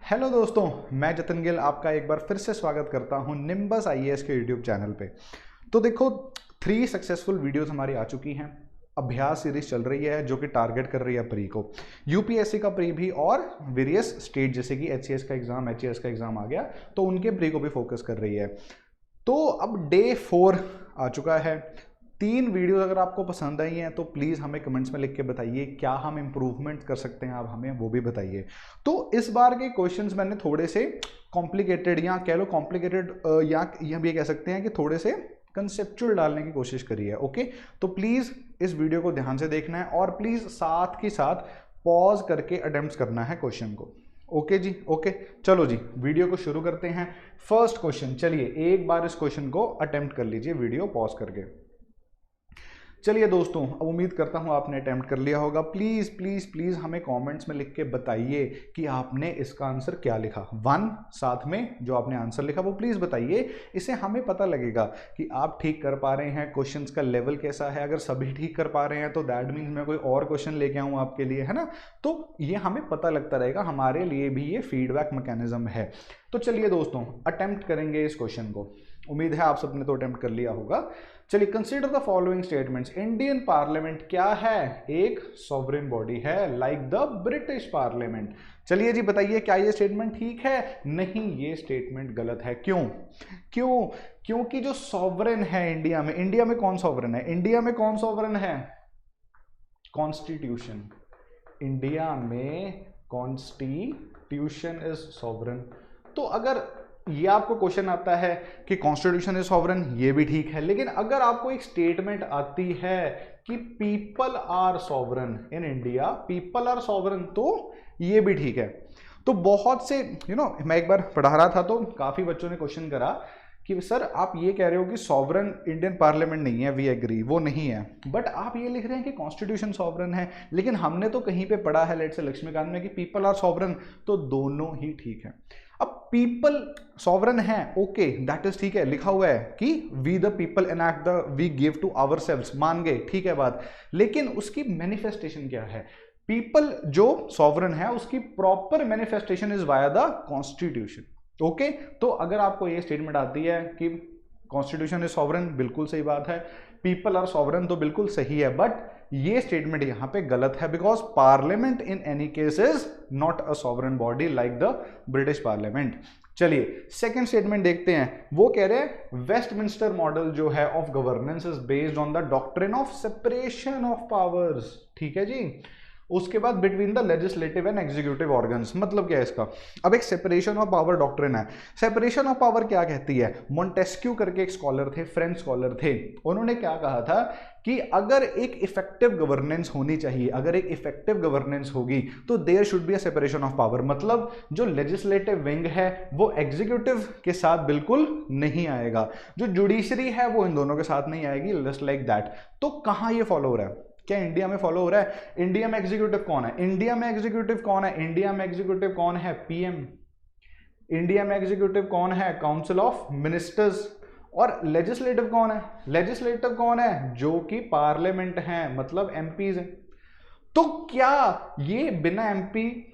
Hello दोस्तों, मैं जतिन गिल आपका एक बार फिर से स्वागत करता हूं निम्बस आईएएस के यूट्यूब चैनल पे। तो देखो 3 सक्सेसफुल वीडियोस हमारी आ चुकी हैं। अभ्यास सीरीज चल रही है जो कि टारगेट कर रही है प्री को, यूपीएससी का प्री भी और वेरियस स्टेट जैसे कि एचसीएस का एग्जाम, एचएएस का एग्जाम आ गया तो उनके प्री को भी फोकस कर रही है। तो अब डे 4 आ चुका है। 3 वीडियो अगर आपको पसंद आई हैं तो प्लीज़ हमें कमेंट्स में लिख के बताइए, क्या हम इम्प्रूवमेंट कर सकते हैं, आप हमें वो भी बताइए। तो इस बार के क्वेश्चंस मैंने थोड़े से कॉम्प्लिकेटेड या कह लो कॉम्प्लिकेटेड या यह भी कह सकते हैं कि थोड़े से कंसेप्चुअल डालने की कोशिश करी है। ओके, तो प्लीज़ इस वीडियो को ध्यान से देखना है और प्लीज़ साथ के साथ पॉज करके अटेम्प्ट करना है क्वेश्चन को। ओके जी, ओके, चलो जी वीडियो को शुरू करते हैं। फर्स्ट क्वेश्चन, चलिए एक बार इस क्वेश्चन को अटेम्प्ट कर लीजिए वीडियो पॉज करके। चलिए दोस्तों, अब उम्मीद करता हूँ आपने अटेम्प्ट कर लिया होगा। प्लीज़ प्लीज़ प्लीज़ हमें कमेंट्स में लिख के बताइए कि आपने इसका आंसर क्या लिखा। 1 साथ में जो आपने आंसर लिखा वो प्लीज़ बताइए, इससे हमें पता लगेगा कि आप ठीक कर पा रहे हैं, क्वेश्चंस का लेवल कैसा है। अगर सभी ठीक कर पा रहे हैं तो दैट मीन्स मैं कोई और क्वेश्चन लेके आऊँ आपके लिए, है ना। तो ये हमें पता लगता रहेगा, हमारे लिए भी ये फीडबैक मैकेनिज्म है। तो चलिए दोस्तों अटेम्प्ट करेंगे इस क्वेश्चन को। उम्मीद है आप सबने तो अटेम्प्ट कर लिया होगा। चलिए, consider the following statements. Indian parliament क्या है? एक सॉवरेन बॉडी है लाइक द ब्रिटिश पार्लियामेंट। चलिए जी बताइए, क्या ये स्टेटमेंट ठीक है? नहीं, ये स्टेटमेंट गलत है। क्यों? क्यों? क्योंकि जो सॉवरेन है इंडिया में कौन सॉवरेन है? इंडिया में कौन सॉवरेन है? कॉन्स्टिट्यूशन। इंडिया में कॉन्स्टिट्यूशन इज सॉवरेन। तो अगर ये आपको क्वेश्चन आता है कि कॉन्स्टिट्यूशन इज सॉवरेन, ये भी ठीक है। लेकिन अगर आपको एक स्टेटमेंट आती है कि people are sovereign in India, people are sovereign, तो ये भी ठीक है। तो बहुत से मैं एक बार पढ़ा रहा था तो काफी बच्चों ने क्वेश्चन करा कि सर आप ये कह रहे हो कि सॉवरेन इंडियन पार्लियामेंट नहीं है, वी एग्री, वो नहीं है, बट आप ये लिख रहे हैं कि कॉन्स्टिट्यूशन सॉवरेन है। लेकिन हमने तो कहीं पे पढ़ा है, लेट से लक्ष्मीकांत में, कि पीपल आर सॉवरेन, तो दोनों ही ठीक है। अब पीपल सॉवरेन है, ओके दैट इज ठीक है, लिखा हुआ है कि we the people enact the, we give to ourselves, मान गए, ठीक है बात। लेकिन उसकी मैनिफेस्टेशन क्या है? पीपल जो सॉवरेन है उसकी proper manifestation is via the constitution. Okay, तो अगर आपको ये स्टेटमेंट आती है कि कॉन्स्टिट्यूशन इज सॉवरेन, बिल्कुल सही बात है। पीपल आर सॉवरेन तो बिल्कुल सही है, बट ये स्टेटमेंट यहां पे गलत है, because parliament in any case is not a sovereign body like the British parliament. चलिए सेकंड स्टेटमेंट देखते हैं। वो कह रहे हैं वेस्टमिंस्टर मॉडल जो है of governance is based on the doctrine of separation of powers. ठीक है जी। उसके बाद between the legislative and executive organs, मतलब क्या है इसका? अब एक सेपरेशन ऑफ पावर डॉक्ट्रिन है। सेपरेशन ऑफ पावर क्या कहती है? मोंटेस्क्यू करके एक स्कॉलर थे, फ्रेंच स्कॉलर थे, उन्होंने क्या कहा था कि अगर एक इफेक्टिव गवर्नेंस होनी चाहिए, अगर एक इफेक्टिव गवर्नेंस होगी तो there should be a separation of power. मतलब जो लेजिस्लेटिव विंग है वो एग्जीक्यूटिव के साथ बिल्कुल नहीं आएगा, जो जुडिशरी है वो इन दोनों के साथ नहीं आएगी, जस्ट लाइक दैट। तो कहां ये फॉलो हो रहा है? क्या इंडिया में फॉलो हो रहा है? इंडिया में एग्जीक्यूटिव कौन है? इंडिया में एग्जीक्यूटिव कौन है? इंडिया में एग्जीक्यूटिव कौन है? पीएम। इंडिया में एग्जीक्यूटिव कौन है? Council of ministers. और लेजिस्लेटिव कौन है? लेजिस्लेटिव कौन है? जो कि पार्लियामेंट है, मतलब एमपीज हैं। तो क्या ये बिना एमपी,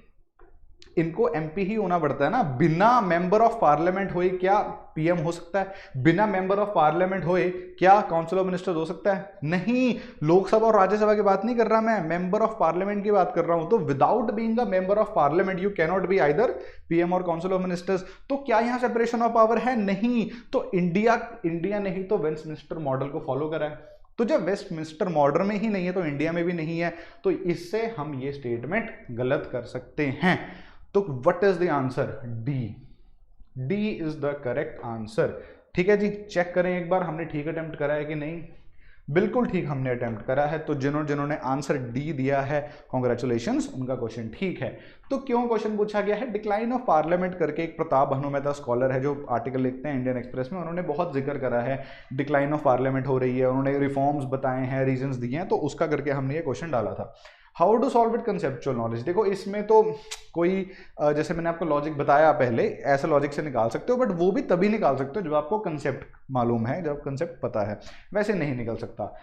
इनको एमपी ही होना पड़ता है ना, बिना मेंबर ऑफ पार्लियामेंट होए क्या पीएम हो सकता है? बिना मेंबर ऑफ पार्लियामेंट होए क्या काउंसिल ऑफ मिनिस्टर्स हो सकता है? नहीं। लोकसभा और राज्यसभा की बात नहीं कर रहा मैं, मेंबर ऑफ पार्लियामेंट की बात कर रहा हूं। तो without being a member of parliament you can not be either PM और काउंसिल ऑफ मिनिस्टर्स। तो क्या यहां सेपरेशन ऑफ पावर है? नहीं। तो इंडिया ने ही तो वेस्टमिंस्टर मॉडल को फॉलो करा है। तो जब वेस्टमिंस्टर मॉडल में ही नहीं है तो इंडिया में भी नहीं है, तो इससे हम ये स्टेटमेंट गलत कर सकते हैं। तो what is the answer? D. D is the correct answer. ठीक है जी, चेक करें एक बार हमने ठीक अटेम्प्ट करा है कि नहीं। बिल्कुल ठीक हमने अटेम्प्ट करा है। तो जिन्होंने आंसर डी दिया है, कॉन्ग्रेचुलेशंस, उनका क्वेश्चन ठीक है। तो क्यों क्वेश्चन पूछा गया है? डिक्लाइन ऑफ पार्लियामेंट करके एक प्रताप भानुमेहता स्कॉलर है जो आर्टिकल लिखते हैं इंडियन एक्सप्रेस में, उन्होंने बहुत जिक्र करा है डिक्लाइन ऑफ पार्लियामेंट हो रही है, उन्होंने रिफॉर्म्स बताए हैं, रीजंस दिए हैं, तो उसका करके हमने ये क्वेश्चन डाला था। How to solve it conceptual knowledge. देखो इसमें तो कोई जैसे मैंने आपको लॉजिक बताया पहले, ऐसे लॉजिक से निकाल सकते हो, बट वो भी तभी निकाल सकते हो जब आपको कंसेप्ट मालूम है, जब कंसेप्ट पता है, वैसे नहीं निकल सकता।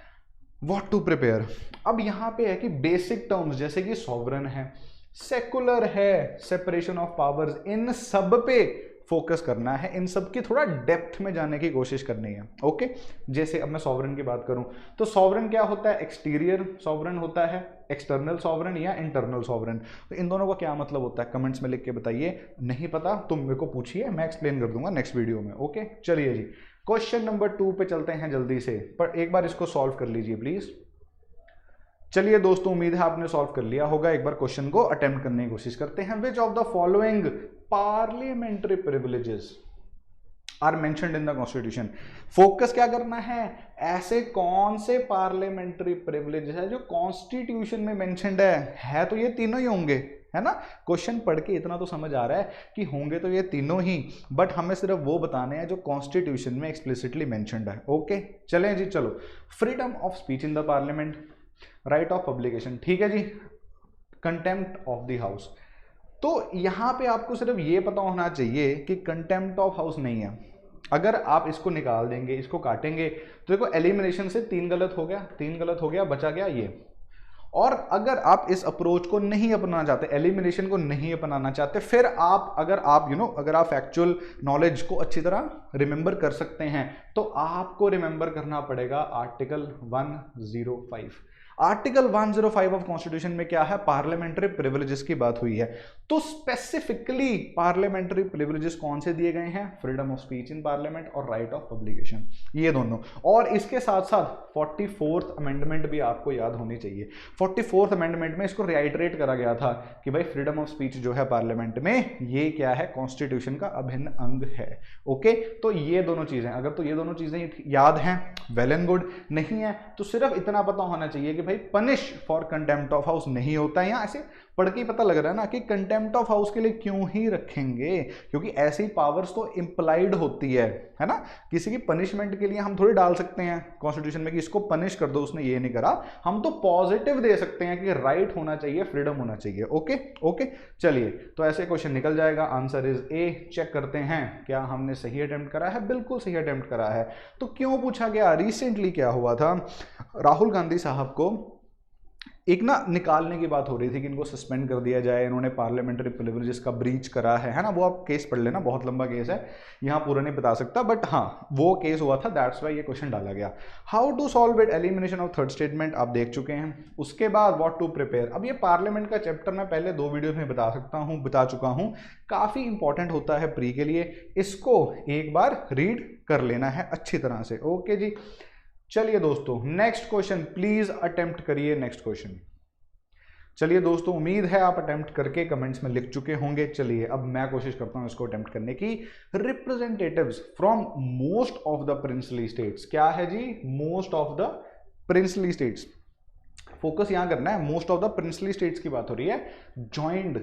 What to prepare. अब यहाँ पे है कि बेसिक टर्म्स जैसे कि सॉवरेन है, सेकुलर है, सेपरेशन ऑफ पावर्स, इन सब पे फोकस करना है, इन सब की थोड़ा डेप्थ में जाने की कोशिश करनी है। ओके, जैसे अब मैं सॉवरेन की बात करूं तो सॉवरेन क्या होता है, एक्सटीरियर सॉवरेन होता है, एक्सटर्नल सॉवरेन या इंटरनल सॉवरेन। तो इन दोनों का क्या मतलब होता है कमेंट्स में लिख के बताइए, नहीं पता तुम मेरे को पूछिए, मैं एक्सप्लेन कर दूंगा नेक्स्ट वीडियो में। ओके चलिए जी, क्वेश्चन नंबर 2 पे चलते हैं जल्दी से, पर एक बार इसको सॉल्व कर लीजिए प्लीज। चलिए दोस्तों, उम्मीद है आपने सॉल्व कर लिया होगा। एक बार क्वेश्चन को अटेम्प्ट करने की कोशिश करते हैं। Which of the following parliamentary privileges are mentioned in the constitution. Focus क्या करना है, ऐसे कौन से पार्लियामेंट्री प्रिविलेजेस है जो कॉन्स्टिट्यूशन में मेंशन्ड है तो ये तीनों ही होंगे, है ना। क्वेश्चन पढ़ के इतना तो समझ आ रहा है कि होंगे तो ये तीनों ही, बट हमें सिर्फ वो बताने हैं जो कॉन्स्टिट्यूशन में एक्सप्लिसिटली मेंशन्ड है। ओके चलें जी, चलो। Freedom of speech in the parliament, right of publication, ठीक है जी। कंटेम्प्ट ऑफ द हाउस, तो यहां पे आपको सिर्फ ये पता होना चाहिए कि कंटेम्प्ट ऑफ हाउस नहीं है। अगर आप इसको निकाल देंगे, इसको काटेंगे, तो देखो एलिमिनेशन से 3 गलत हो गया, 3 गलत हो गया, बचा गया ये। और अगर आप इस अप्रोच को नहीं अपनाना चाहते, एलिमिनेशन को नहीं अपनाना चाहते, फिर आप अगर आप अगर आप फैक्चुअल नॉलेज को अच्छी तरह रिमेंबर कर सकते हैं तो आपको रिमेंबर करना पड़ेगा आर्टिकल 105। आर्टिकल 105 ऑफ कॉन्स्टिट्यूशन में क्या है, पार्लियामेंट्री प्रिविलेजेस की बात हुई है। तो स्पेसिफिकली पार्लियामेंट्री प्रिविलेजेस कौन से दिए गए हैं, freedom of speech in parliament और राइट ऑफ पब्लिकेशन, ये दोनों। और इसके साथ साथ 44th अमेंडमेंट भी आपको याद होनी चाहिए। 44th अमेंडमेंट में इसको रिआइटरेट करा गया था कि भाई फ्रीडम ऑफ स्पीच जो है पार्लियामेंट में, ये क्या है, कॉन्स्टिट्यूशन का अभिन्न अंग है। ओके, तो ये दोनों चीजें, अगर तो ये दोनों चीजें याद हैं वेल एंड गुड, नहीं है तो सिर्फ इतना पता होना चाहिए कि भाई punish for contempt of house नहीं होता है। यहाँ ऐसे पढ़ के पता लग रहा है ना कि कंटेम्प्ट ऑफ हाउस के लिए क्यों ही रखेंगे, क्योंकि ऐसी पावर्स तो इंप्लाइड होती है ना। किसी की पनिशमेंट के लिए हम थोड़ी डाल सकते हैं कॉन्स्टिट्यूशन में कि इसको पनिश कर दो, उसने ये नहीं करा। हम तो पॉजिटिव दे सकते हैं कि राइट होना चाहिए, फ्रीडम होना चाहिए। ओके ओके चलिए, तो ऐसे क्वेश्चन निकल जाएगा। Answer is a. चेक करते हैं क्या हमने सही अटेम्प्ट करा है, बिल्कुल सही अटेम्प्ट करा है। तो क्यों पूछा गया, रिसेंटली क्या हुआ था, राहुल गांधी साहब को एक ना निकालने की बात हो रही थी कि इनको सस्पेंड कर दिया जाए, इन्होंने पार्लियामेंट्री प्रिविलेजेस का ब्रीच करा है ना। वो आप केस पढ़ लेना, बहुत लंबा केस है, यहाँ पूरा नहीं बता सकता, बट हाँ वो केस हुआ था, दैट्स वाई ये क्वेश्चन डाला गया। How to solve it, elimination of third statement आप देख चुके हैं। उसके बाद व्हाट टू प्रिपेयर, अब ये पार्लियामेंट का चैप्टर मैं पहले 2 वीडियो में बता चुका हूँ, काफ़ी इंपॉर्टेंट होता है प्री के लिए, इसको एक बार रीड कर लेना है अच्छी तरह से। ओके जी, चलिए दोस्तों नेक्स्ट क्वेश्चन प्लीज अटेम्प्ट करिए। नेक्स्ट क्वेश्चन, चलिए दोस्तों, उम्मीद है आप अटेम्प्ट करके कमेंट्स में लिख चुके होंगे। चलिए अब मैं कोशिश करता हूं इसको अटेम्प्ट करने की। Representatives from most of the princely states, क्या है जी, most of the princely states. Focus यहां करना है, most of the princely states की बात हो रही है। जॉइंड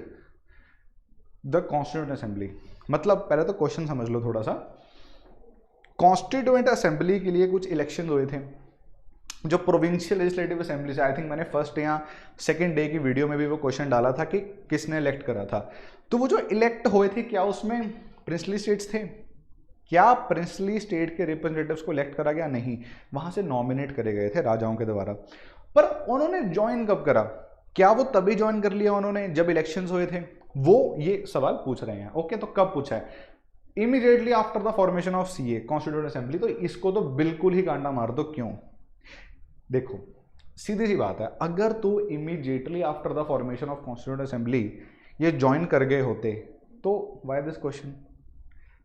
द कॉन्स्टिट्यूएंट असेंबली, मतलब पहले तो क्वेश्चन समझ लो थोड़ा सा। कॉन्स्टिट्यूएंट असेंबली के लिए कुछ इलेक्शन हुए थे, जो प्रोविंशियल लेजिस्लेटिव असेंबली से, आई थिंक मैंने फर्स्ट या सेकंड डे की वीडियो में भी वो क्वेश्चन डाला था कि किसने इलेक्ट करा था। तो वो जो इलेक्ट हुए थे, क्या उसमें प्रिंसली स्टेट्स थे, क्या प्रिंसली स्टेट के रिप्रेजेंटेटिव्स को इलेक्ट करा गया, नहीं, वहां से नॉमिनेट करे गए थे राजाओं के द्वारा। पर उन्होंने ज्वाइन कब करा, क्या वो तभी ज्वाइन कर लिया उन्होंने जब इलेक्शंस हुए थे, वो ये सवाल पूछ रहे हैं। ओके, तो कब पूछा है, immediately after the formation of CA constituent assembly. तो इसको तो बिल्कुल ही कांटा मार दो। क्यों, देखो सीधी सी बात है, अगर तू immediately after the formation of constituent assembly ये ज्वाइन कर गए होते तो व्हाई दिस क्वेश्चन,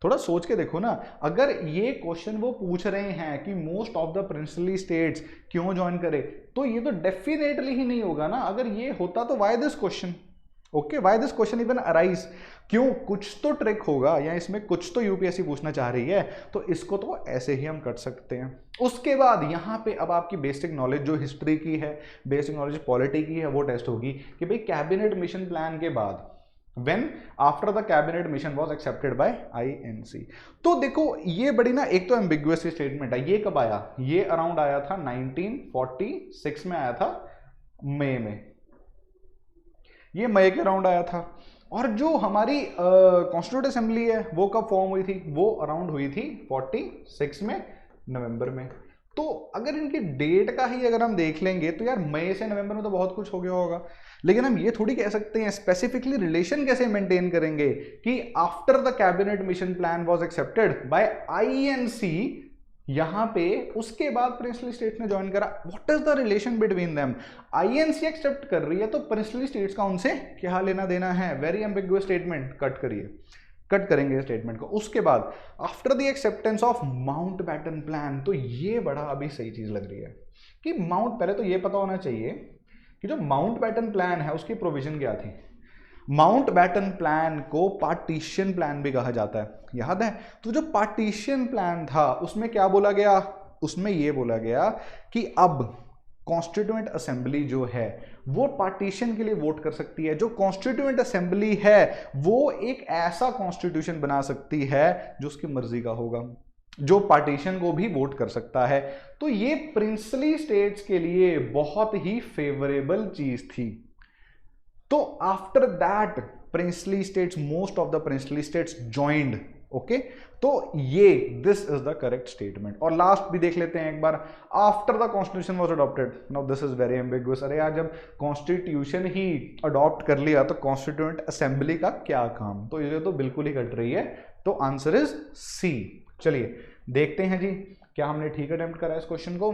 थोड़ा सोच के देखो ना। अगर ये क्वेश्चन वो पूछ रहे हैं कि most of the princely states क्यों ज्वाइन करे, तो ये तो डेफिनेटली ही नहीं होगा ना। अगर ये होता तो why this question, okay, why this question even arise, क्यों, कुछ तो ट्रिक होगा या इसमें कुछ तो यूपीएससी पूछना चाह रही है, तो इसको तो ऐसे ही हम कर सकते हैं। उसके बाद यहाँ पे अब आपकी बेसिक नॉलेज जो हिस्ट्री की है, बेसिक नॉलेज पॉलिटी की है, वो टेस्ट होगी कि भाई कैबिनेट मिशन प्लान के बाद, when after the cabinet mission was accepted by INC. तो देखो ये बड़ी ना एक तो एम्बिगुअस स्टेटमेंट है। ये कब आया, ये अराउंड आया था 1946 में आया था, मई में, ये मई के अराउंड आया था। और जो हमारी कॉन्स्टिट्यूएंट असेंबली है वो कब फॉर्म हुई थी, वो अराउंड हुई थी 46 में, नवंबर में। तो अगर इनकी डेट का ही अगर हम देख लेंगे तो यार मई से नवंबर में तो बहुत कुछ हो गया होगा। लेकिन हम ये थोड़ी कह सकते हैं स्पेसिफिकली रिलेशन कैसे मेंटेन करेंगे कि after the cabinet mission plan was accepted by INC, यहां पे उसके बाद प्रिंसली स्टेट्स ने ज्वाइन करा। What is the relation between them? INC accept कर रही है तो प्रिंसली स्टेट्स का उनसे क्या लेना देना है? वेरी एम्बिगुअस स्टेटमेंट, कट करिए, कट करेंगे स्टेटमेंट को। उसके बाद after the acceptance of Mountbatten plan, तो ये बड़ा अभी सही चीज लग रही है कि पहले तो ये पता होना चाहिए कि जो माउंटबैटन प्लान है उसकी प्रोविजन क्या थी। माउंटबैटन प्लान को पार्टीशन प्लान भी कहा जाता है, याद है? तो जो पार्टीशन प्लान था उसमें क्या बोला गया? उसमें यह बोला गया कि अब कॉन्स्टिट्यूएंट असेंबली जो है वो पार्टीशन के लिए वोट कर सकती है। जो कॉन्स्टिट्यूएंट असेंबली है वो एक ऐसा कॉन्स्टिट्यूशन बना सकती है जो उसकी मर्जी का होगा, जो पार्टीशन को भी वोट कर सकता है। तो ये प्रिंसली स्टेट्स के लिए बहुत ही फेवरेबल चीज थी। तो after that princely states, most of the princely states joined. Okay, तो ये this is the correct statement. और लास्ट भी देख लेते हैं एक बार, after the constitution was adopted. Now this is very ambiguous. अरे यार, जब कॉन्स्टिट्यूशन ही अडॉप्ट कर लिया तो कॉन्स्टिट्यूएंट असेंबली का क्या काम? तो ये तो बिल्कुल ही कट रही है। तो आंसर इज सी। चलिए देखते हैं जी, क्या हमने ठीक अटेम्प्ट करा इस क्वेश्चन को?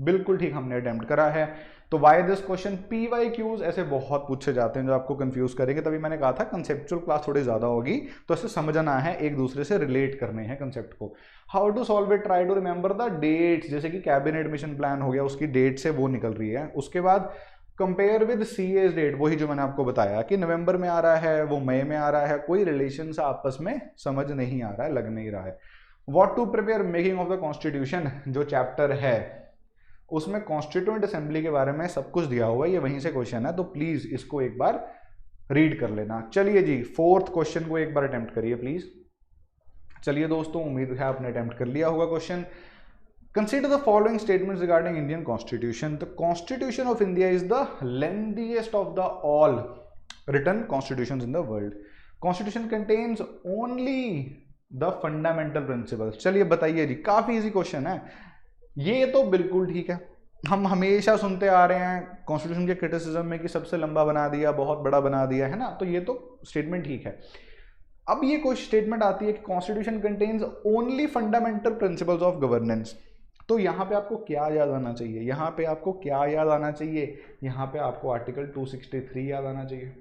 बिल्कुल ठीक हमने अटेम्प्ट करा है। तो वाई दिस क्वेश्चन, PYQs ऐसे बहुत पूछे जाते हैं जो आपको कंफ्यूज करेंगे। तभी मैंने कहा था कंसेप्चुअल क्लास थोड़ी ज्यादा होगी, तो ऐसे समझना है, एक दूसरे से रिलेट करने हैं कंसेप्ट को। How to solve it, try to remember the dates. जैसे कि कैबिनेट मिशन प्लान हो गया, उसकी डेट से वो निकल रही है। उसके बाद कंपेयर विद CA's डेट, वही जो मैंने आपको बताया कि नवंबर में आ रहा है, वो मई में आ रहा है, कोई रिलेशन से आपस में समझ नहीं आ रहा है, लग नहीं रहा है। What to prepare making of the constitution, जो चैप्टर है उसमें कॉन्स्टिट्यूएंट असेंबली के बारे में सब कुछ दिया हुआ है, ये वहीं से क्वेश्चन है, तो प्लीज इसको एक बार रीड कर लेना। चलिए जी, फोर्थ क्वेश्चन को एक बार अटेम्प्ट करिए प्लीज। चलिए दोस्तों, उम्मीद है आपने अटेम्प्ट कर लिया होगा question. Consider the following statements regarding Indian constitution. The constitution of India is the lengthiest of the all written constitutions in the world. Constitution contents only the fundamental principles. चलिए बताइए जी, काफी इजी क्वेश्चन है ये तो। बिल्कुल ठीक है, हम हमेशा सुनते आ रहे हैं कॉन्स्टिट्यूशन के क्रिटिसिज्म में कि सबसे लंबा बना दिया, बहुत बड़ा बना दिया, है ना? तो ये तो स्टेटमेंट ठीक है। अब ये कोई स्टेटमेंट आती है कि constitution contents only fundamental principles of governance. तो यहां पे आपको क्या याद आना चाहिए? यहां पे आपको क्या याद आना चाहिए? यहां पे आपको आर्टिकल 263 याद आना चाहिए।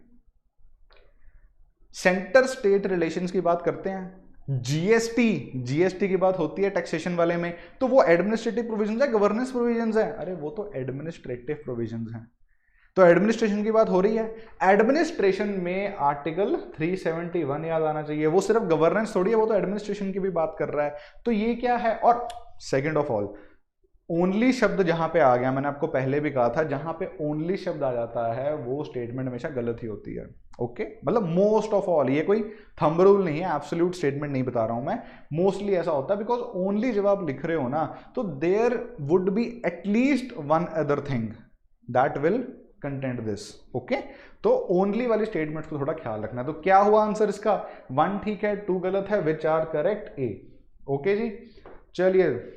सेंटर स्टेट रिलेशंस की बात करते हैं, जीएसटी की बात होती है टैक्सेशन वाले में, तो वो एडमिनिस्ट्रेटिव प्रोविजंस है, गवर्नेंस प्रोविजंस है? अरे वो तो एडमिनिस्ट्रेटिव प्रोविजंस हैं। तो एडमिनिस्ट्रेशन की बात हो रही है, एडमिनिस्ट्रेशन में आर्टिकल 371 याद आना चाहिए। वो सिर्फ गवर्नेंस थोड़ी है, वो तो एडमिनिस्ट्रेशन की भी बात कर रहा है। तो ये क्या है? और सेकेंड ऑफ ऑल, ओनली शब्द जहां पे आ गया, मैंने आपको पहले भी कहा था, जहां पे ओनली शब्द आ जाता है वो स्टेटमेंट हमेशा गलत ही होती है। ओके, मतलब मोस्ट ऑफ ऑल, ये कोई थंब रूल नहीं है, एब्सोल्यूट स्टेटमेंट नहीं बता रहा हूं मैं, मोस्टली ऐसा होता है। बिकॉज ओनली जब आप लिख रहे हो ना, तो there would be at least one other thing that will content this. Okay, तो ओनली वाली स्टेटमेंट को थोड़ा ख्याल रखना। तो क्या हुआ आंसर इसका? 1 ठीक है, 2 गलत है, which are correct? A. Okay जी, चलिए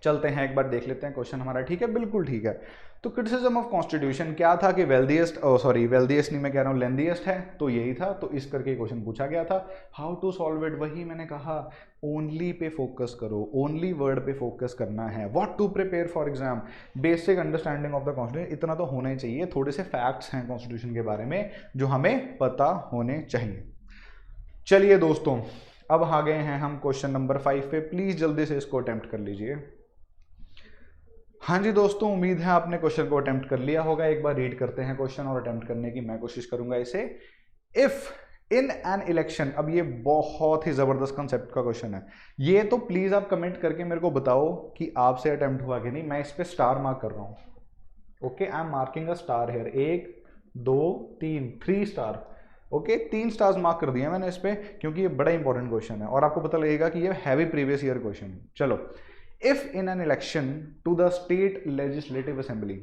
चलते हैं, एक बार देख लेते हैं क्वेश्चन हमारा। ठीक है, बिल्कुल ठीक है। तो क्रिटिसिज्म ऑफ कॉन्स्टिट्यूशन क्या था कि वेल्दीएस्ट, वेल्दीएस्ट नहीं, मैं कह रहा हूँ लेंदीएस्ट है, तो यही था। तो इस करके क्वेश्चन पूछा गया था। हाउ टू सॉल्व इट, वही मैंने कहा, ओनली पे फोकस करो, ओनली वर्ड पे फोकस करना है। What to prepare for exam, basic understanding of the constitution, इतना तो होना ही चाहिए। थोड़े से फैक्ट्स हैं कॉन्स्टिट्यूशन के बारे में जो हमें पता होने चाहिए। चलिए दोस्तों, अब आ गए हैं हम क्वेश्चन नंबर 5 पे। प्लीज जल्दी से इसको अटेम्प्ट कर लीजिए। हाँ जी दोस्तों, उम्मीद है आपने क्वेश्चन को अटेम्प्ट कर लिया होगा। एक बार रीड करते हैं क्वेश्चन और अटेम्प्ट करने की मैं कोशिश करूंगा इसे। इफ इन एन इलेक्शन, अब ये बहुत ही जबरदस्त कंसेप्ट का क्वेश्चन है। ये तो प्लीज आप कमेंट करके मेरे को बताओ कि आपसे अटेम्प्ट हुआ कि नहीं। मैं इस पे स्टार मार्क कर रहा हूं। Okay, I am marking a star here. 1 2 3, 3 star. Okay, 3 stars mark कर दिए मैंने इस पे, क्योंकि ये बड़ा इंपॉर्टेंट क्वेश्चन है और आपको पता लगेगा कि ये हैवी प्रीवियस ईयर क्वेश्चन है। चलो, if in an election to the state legislative assembly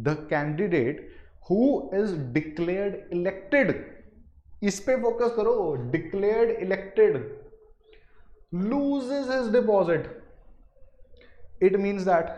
the candidate who is declared elected, इस पे फोकस करो, declared elected loses his deposit, it means that,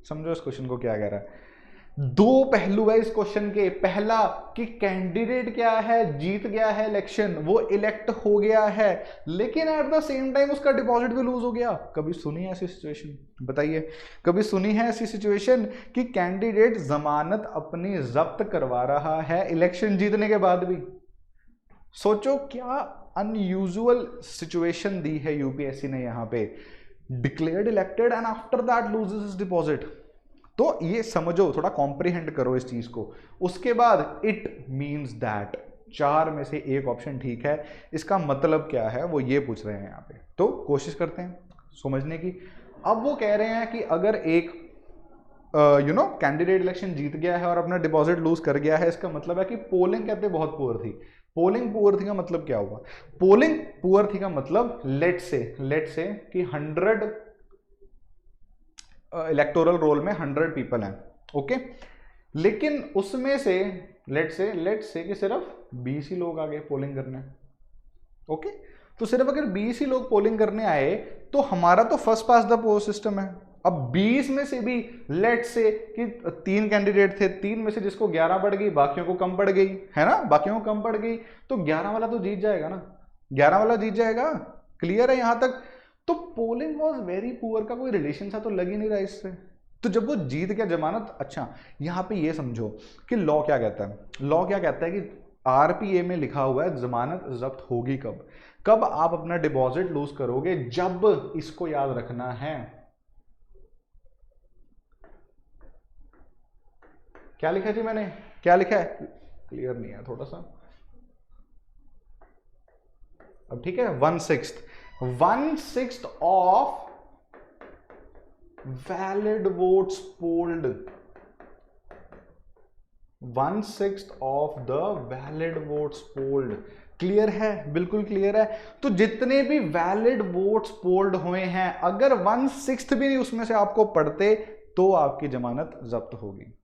समझो इस क्वेश्चन को क्या कह रहा है। दो पहलू है इस क्वेश्चन के। पहला कि कैंडिडेट क्या है, जीत गया है इलेक्शन, वो इलेक्ट हो गया है, लेकिन एट द सेम टाइम उसका डिपॉजिट भी लूज हो गया। कभी सुनी है ऐसी सिचुएशन? बताइए, कभी सुनी है ऐसी सिचुएशन कि कैंडिडेट जमानत अपनी जब्त करवा रहा है इलेक्शन जीतने के बाद भी? सोचो क्या अनयूजुअल सिचुएशन दी है यूपीएससी ने यहां पे। Declared elected and after that loses his deposit. तो ये समझो, थोड़ा कॉम्प्रिहेंड करो इस चीज को। उसके बाद इट मीन्स दैट, चार में से एक ऑप्शन ठीक है। इसका मतलब क्या है वो ये पूछ रहे हैं यहाँ पे, तो कोशिश करते हैं समझने की। अब वो कह रहे हैं कि अगर एक कैंडिडेट इलेक्शन जीत गया है और अपना डिपॉजिट लूज कर गया है, इसका मतलब है कि पोलिंग कहते बहुत पुअर थी। पोलिंग पुअर थी का मतलब क्या हुआ? पोलिंग पुअर थी का मतलब लेट से कि 100 इलेक्टोरल रोल में 100 पीपल हैं, ओके, लेकिन उसमें से लेट से कि सिर्फ 20 ही लोग आ गए पोलिंग करने, ओके। तो सिर्फ अगर 20 ही लोग पोलिंग करने आए तो हमारा तो first pass the post system है। अब 20 में से भी लेट से कि 3 कैंडिडेट थे, 3 में से जिसको 11 पड़ गई, बाकियों को कम पड़ गई, है ना, बाकियों को कम पड़ गई, तो 11 वाला तो जीत जाएगा ना, 11 वाला जीत जाएगा। क्लियर है यहां तक? तो पोलिंग वॉज वेरी पुअर का कोई रिलेशन सा तो लग ही नहीं रहा इससे। तो जब वो जीत गया जमानत, अच्छा यहां पे ये समझो कि लॉ क्या कहता है। लॉ क्या कहता है कि आरपीए में लिखा हुआ है जमानत जब्त होगी कब? कब आप अपना डिपॉजिट लूज करोगे? जब, इसको याद रखना है। क्या लिखा जी मैंने, क्या लिखा है? क्लियर नहीं है थोड़ा सा। अब ठीक है, 1/6 of valid votes polled, 1/6 of the valid votes polled. Clear है? बिल्कुल क्लियर है। तो जितने भी वैलिड वोट्स पोल्ड हुए हैं, अगर 1/6 भी उसमें से आपको पड़ते तो आपकी जमानत जब्त होगी।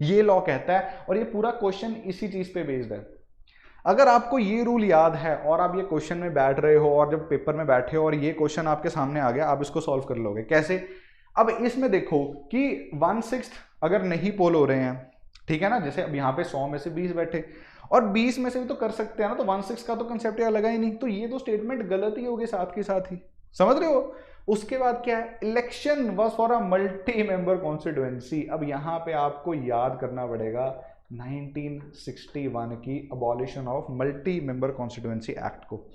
ये लॉ कहता है, और ये पूरा क्वेश्चन इसी चीज पे बेस्ड है। अगर आपको ये रूल याद है और आप ये क्वेश्चन में बैठ रहे हो और जब पेपर में बैठे हो और ये क्वेश्चन आपके सामने आ गया, आप इसको सॉल्व कर लोगे कैसे? अब इसमें देखो कि 1/6 अगर नहीं पोल हो रहे हैं, ठीक है ना, जैसे अब यहाँ पे 100 में से 20 बैठे और 20 में से भी तो कर सकते हैं ना, तो 1/6 का तो कंसेप्ट यहाँ लगा ही नहीं, तो ये तो स्टेटमेंट गलत ही होगी साथ के साथ ही। समझ रहे हो? उसके बाद क्या है? Election was for a multi member constituency. अब यहां पे आपको याद करना पड़ेगा 1961 की abolition of multi member constituency act को।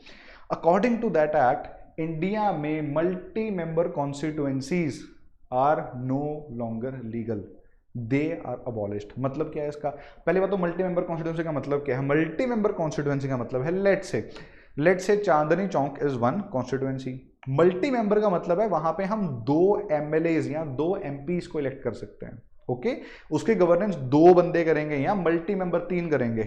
According to that act, India में multi member constituencies are no longer legal, they are abolished. मतलब क्या है इसका? पहली बात तो मल्टी मेंबर कॉन्स्टिट्यूएंसी का मतलब क्या है? मल्टी मेंबर कॉन्स्टिट्यूएंसी का मतलब है लेट से Chandni Chowk is 1 constituency. Multi member का मतलब है वहां पे हम 2 एमएलएज या 2 एमपीज को इलेक्ट कर सकते हैं, ओके। उसके गवर्नेंस 2 बंदे करेंगे या मल्टी मेंबर 3 करेंगे।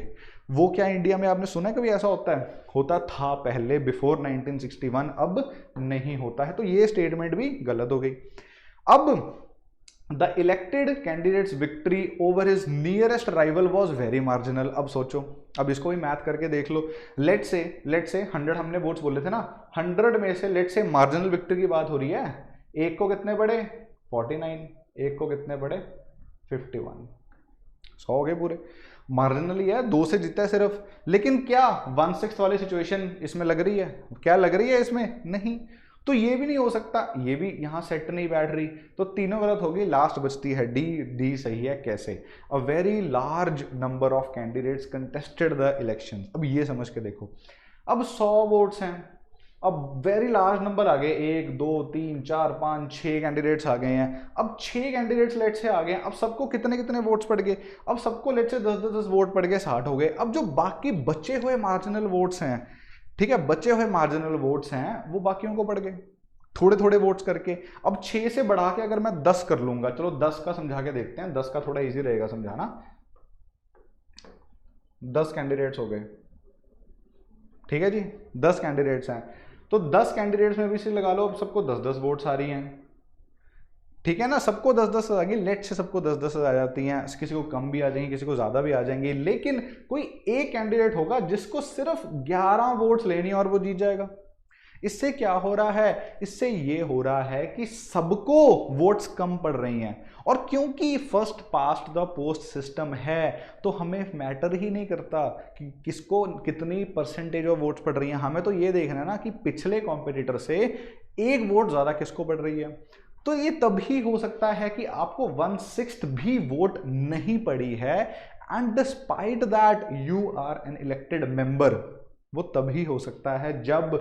वो क्या इंडिया में आपने सुना है कभी ऐसा होता है? होता था पहले बिफोर 1961, अब नहीं होता है। तो ये स्टेटमेंट भी गलत हो गई। अब the elected candidates victory over his nearest rival was very marginal. अब सोचो, अब इसको भी मैथ करके देख लो। लेट से 100 हमने वोट्स बोले थे ना, 100 में से लेट से मार्जिनल विक्ट्री की बात हो रही है। एक को कितने पड़े? 49, एक को कितने पड़े? 51, 100 हो गए पूरे। मार्जिनल ही है, 2 से जीता है सिर्फ। लेकिन क्या 1/6 वाली सिचुएशन इसमें लग रही है? क्या लग रही है इसमें? नहीं। तो ये भी नहीं हो सकता, ये भी यहां सेट नहीं बैठ रही, तो तीनों गलत होगी। लास्ट बचती है डी सही है। कैसे? A very large number of candidates contested the election. अब ये समझ के देखो, अब 100 वोट्स हैं, अब वेरी लार्ज नंबर आ गए, 1 2 3 4 5 6 कैंडिडेट्स आ गए हैं। अब 6 कैंडिडेट्स लेट से आ गए, अब सबको कितने कितने वोट्स पड़ गए? अब सबको लेट से 10 वोट पड़ गए, 60 हो गए। अब जो बाकी बचे हुए मार्जिनल वोट्स हैं, ठीक है, बचे हुए मार्जिनल वोट्स हैं, वो बाकियों को पड़ गए थोड़े थोड़े वोट्स करके। अब 6 से बढ़ा के अगर मैं 10 कर लूंगा, चलो 10 का समझा के देखते हैं, 10 का थोड़ा इजी रहेगा समझाना। 10 कैंडिडेट्स हो गए, ठीक है जी, 10 कैंडिडेट्स हैं, तो 10 कैंडिडेट्स में भी से लगा लो, अब सबको 10-10 वोट्स आ रही हैं, ठीक है ना, सबको 10-10 आ गई। लेट से सबको 10-10 आ जाती हैं, किसी को कम भी आ जाएंगी, किसी को ज्यादा भी आ जाएंगी, लेकिन कोई एक कैंडिडेट होगा जिसको सिर्फ 11 वोट्स लेनी है और वो जीत जाएगा। इससे क्या हो रहा है, इससे ये हो रहा है कि सबको वोट्स कम पड़ रही हैं, और क्योंकि first past the post system है तो हमें मैटर ही नहीं करता कि किसको कितनी परसेंटेज ऑफ वोट्स पड़ रही हैं, हमें तो ये देखना है ना कि पिछले कॉम्पिटिटर से एक वोट ज्यादा किसको पड़ रही है। तो ये तभी हो सकता है कि आपको 1/6 भी वोट नहीं पड़ी है, and despite that you are an elected member, वो तभी हो सकता है जब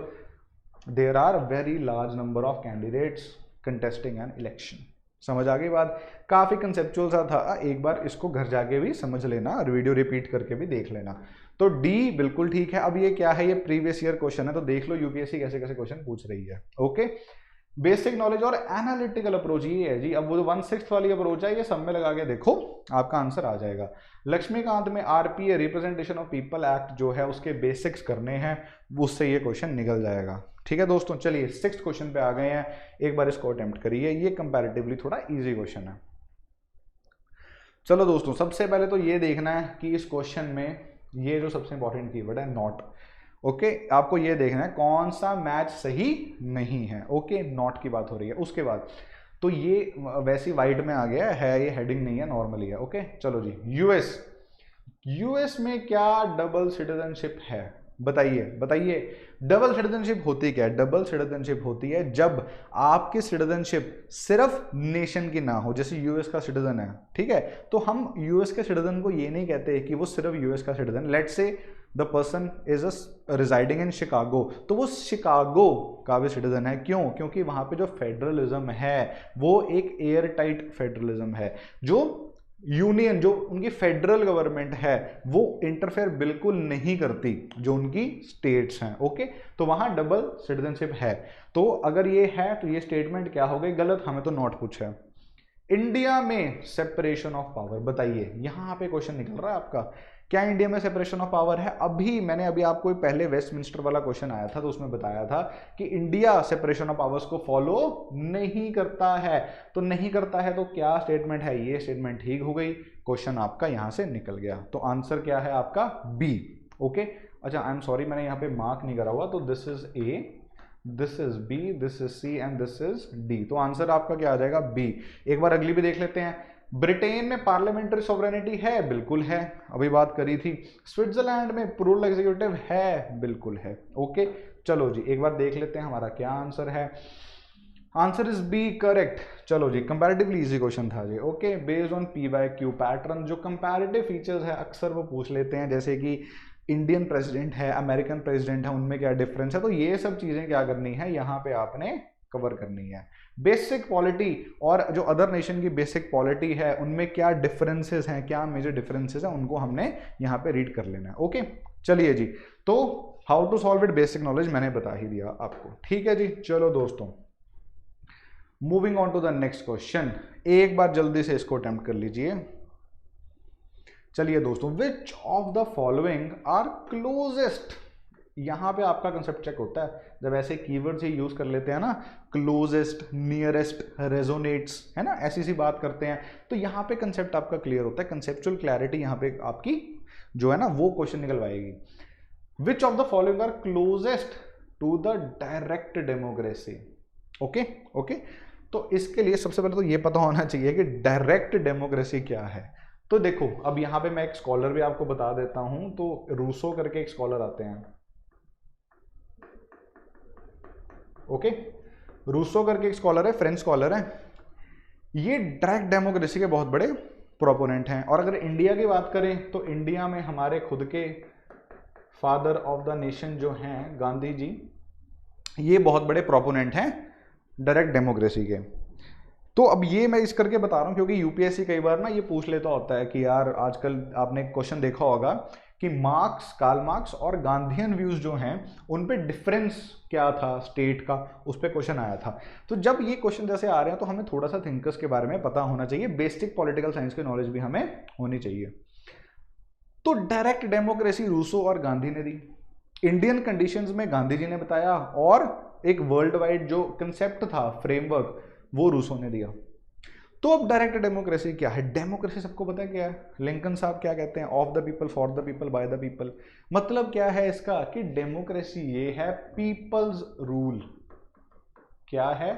there are very large number of candidates contesting an election. समझ आ गई बात, काफी कंसेप्चुअल सा था, एक बार इसको घर जाके भी समझ लेना और वीडियो रिपीट करके भी देख लेना। तो डी बिल्कुल ठीक है। अब ये क्या है, ये प्रीवियस ईयर क्वेश्चन है, तो देख लो यूपीएससी कैसे कैसे क्वेश्चन पूछ रही है। ओके, बेसिक नॉलेज और एनालिटिकल अप्रोच ये है जी। अब वो 1/6 वाली अप्रोच है, ये सब में लगा के देखो आपका आंसर आ जाएगा। लक्ष्मीकांत में RPA representation of people act जो है उसके बेसिक्स करने हैं, उससे ये क्वेश्चन निकल जाएगा। ठीक है दोस्तों, चलिए 6th क्वेश्चन पे आ गए हैं, एक बार इसको अटेम्प्ट करिए, ये कंपैरेटिवली थोड़ा इजी क्वेश्चन है। चलो दोस्तों, सबसे पहले तो ये देखना है कि इस क्वेश्चन में ये जो सबसे इंपॉर्टेंट कीवर्ड है नॉट, ओके, आपको ये देखना है कौन सा मैच सही नहीं है। ओके, नॉट की बात हो रही है। उसके बाद तो ये वैसी वाइट में आ गया है, ये हेडिंग नहीं है, नॉर्मली है। ओके, चलो जी, यूएस में क्या डबल सिटीजनशिप है, बताइए बताइए। डबल सिटीजनशिप होती क्या है? डबल सिटीजनशिप होती है जब आपकी सिटीजनशिप सिर्फ नेशन की ना हो, जैसे यूएस का सिटीजन है, ठीक है, तो हम यूएस के सिटीजन को ये नहीं कहते कि वो सिर्फ यूएस का citizen, let's say the person is residing in Chicago, तो वो शिकागो का भी सिटीजन है। क्यों? क्योंकि वहां पे जो फेडरलिज्म है वो एक एयर टाइट फेडरलिज्म है, जो यूनियन, जो उनकी फेडरल गवर्नमेंट है वो इंटरफेयर बिल्कुल नहीं करती जो उनकी स्टेट्स हैं। ओके, तो वहां डबल सिटीजनशिप है। तो अगर ये है तो ये स्टेटमेंट क्या हो गई? गलत, हमें तो नॉट पूछा है। इंडिया में सेपरेशन ऑफ पावर, बताइए, यहां पे क्वेश्चन निकल रहा है आपका, क्या इंडिया में सेपरेशन ऑफ पावर है? मैंने अभी आपको पहले वेस्टमिंस्टर वाला क्वेश्चन आया था तो उसमें बताया था कि इंडिया सेपरेशन ऑफ पावर्स को फॉलो नहीं करता है। तो नहीं करता है तो क्या स्टेटमेंट है? ये स्टेटमेंट ठीक हो गई, क्वेश्चन आपका यहां से निकल गया। तो आंसर क्या है आपका? बी। ओके, अच्छा, आई एम सॉरी, मैंने यहाँ पे मार्क नहीं करा हुआ, तो this is A, this is B, this is C and this is D. तो आंसर आपका क्या आ जाएगा? बी। एक बार अगली भी देख लेते हैं। ब्रिटेन में पार्लियामेंट्री सॉवरेनिटी है, बिल्कुल है, अभी बात करी थी। स्विट्जरलैंड में प्रूरल एग्जीक्यूटिव है, बिल्कुल है। ओके, चलो जी, एक बार देख लेते हैं हमारा क्या आंसर है। Answer is B, correct. चलो जी, कंपैरेटिवली इजी क्वेश्चन था जी। Okay, based on P Y Q pattern, जो कंपैरेटिव फीचर्स है अक्सर वो पूछ लेते हैं, जैसे कि इंडियन प्रेसिडेंट है, अमेरिकन प्रेसिडेंट है, उनमें क्या डिफरेंस है, तो ये सब चीजें क्या करनी है यहाँ पे आपने कवर करनी है। बेसिक पॉलिटी और जो अदर नेशन की बेसिक पॉलिटी है उनमें क्या डिफरेंसेस हैं, क्या मेजर डिफरेंसेस हैं, उनको हमने यहाँ पे रीड कर लेना है। ओके, चलिए जी, तो how to solve it basic knowledge मैंने बता ही दिया आपको। ठीक है जी, चलो दोस्तों, moving on to the next question, एक बार जल्दी से इसको अटेम्प्ट कर लीजिए। चलिए दोस्तों, which of the following are closest, यहां पे आपका कंसेप्ट चेक होता है जब ऐसे कीवर्ड्स ही यूज कर लेते हैं ना, क्लोजेस्ट, नियरेस्ट, रेजोनेट्स, है ना, ऐसी सी बात करते हैं, तो यहां पे कंसेप्ट आपका क्लियर होता है, कंसेप्चुअल क्लैरिटी यहां पे आपकी जो है ना वो क्वेश्चन निकलवाएगी। Which of the following are closest to the direct democracy? Okay okay, तो इसके लिए सबसे पहले तो ये पता होना चाहिए कि डायरेक्ट डेमोक्रेसी क्या है। तो देखो, अब यहां पे मैं एक स्कॉलर भी आपको बता देता हूं, तो रूसो करके एक स्कॉलर आते हैं, ओके, रूसो करके एक स्कॉलर है, फ्रेंच स्कॉलर है, ये डायरेक्ट डेमोक्रेसी के बहुत बड़े प्रोपोनेंट हैं। और अगर इंडिया की बात करें तो इंडिया में हमारे खुद के फादर ऑफ द नेशन जो हैं गांधी जी, ये बहुत बड़े प्रोपोनेंट हैं डायरेक्ट डेमोक्रेसी के। तो अब ये मैं इस करके बता रहा हूं क्योंकि यूपीएससी कई बार ना ये पूछ लेता होता है कि यार आजकल आपने क्वेश्चन देखा होगा कि मार्क्स, कार्ल मार्क्स और गांधीयन व्यूज जो हैं उन पे डिफरेंस क्या था स्टेट का, उस पर क्वेश्चन आया था। तो जब ये क्वेश्चन जैसे आ रहे हैं तो हमें थोड़ा सा थिंकर्स के बारे में पता होना चाहिए, बेसिक पॉलिटिकल साइंस की नॉलेज भी हमें होनी चाहिए। तो डायरेक्ट डेमोक्रेसी रूसो और गांधी ने दी, इंडियन कंडीशंस में गांधी जी ने बताया, और एक वर्ल्ड वाइड जो कंसेप्ट था, फ्रेमवर्क, वो रूसो ने दिया। तो अब डायरेक्ट डेमोक्रेसी क्या है? डेमोक्रेसी सबको पता है क्या है? लिंकन साहब क्या कहते हैं? Of the people, for the people, by the people. मतलब क्या है इसका कि डेमोक्रेसी ये है पीपल्स रूल। क्या है?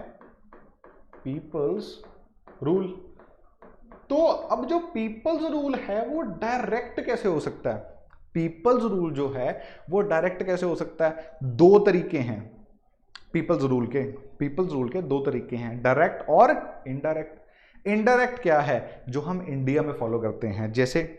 People's rule. तो अब जो पीपल्स रूल है वो डायरेक्ट कैसे हो सकता है? पीपल्स रूल जो है वो डायरेक्ट कैसे हो सकता है? दो तरीके हैं पीपल्स रूल के। पीपल्स रूल के दो तरीके हैं, डायरेक्ट और इनडायरेक्ट। इनडायरेक्ट क्या है? जो हम इंडिया में फॉलो करते हैं, जैसे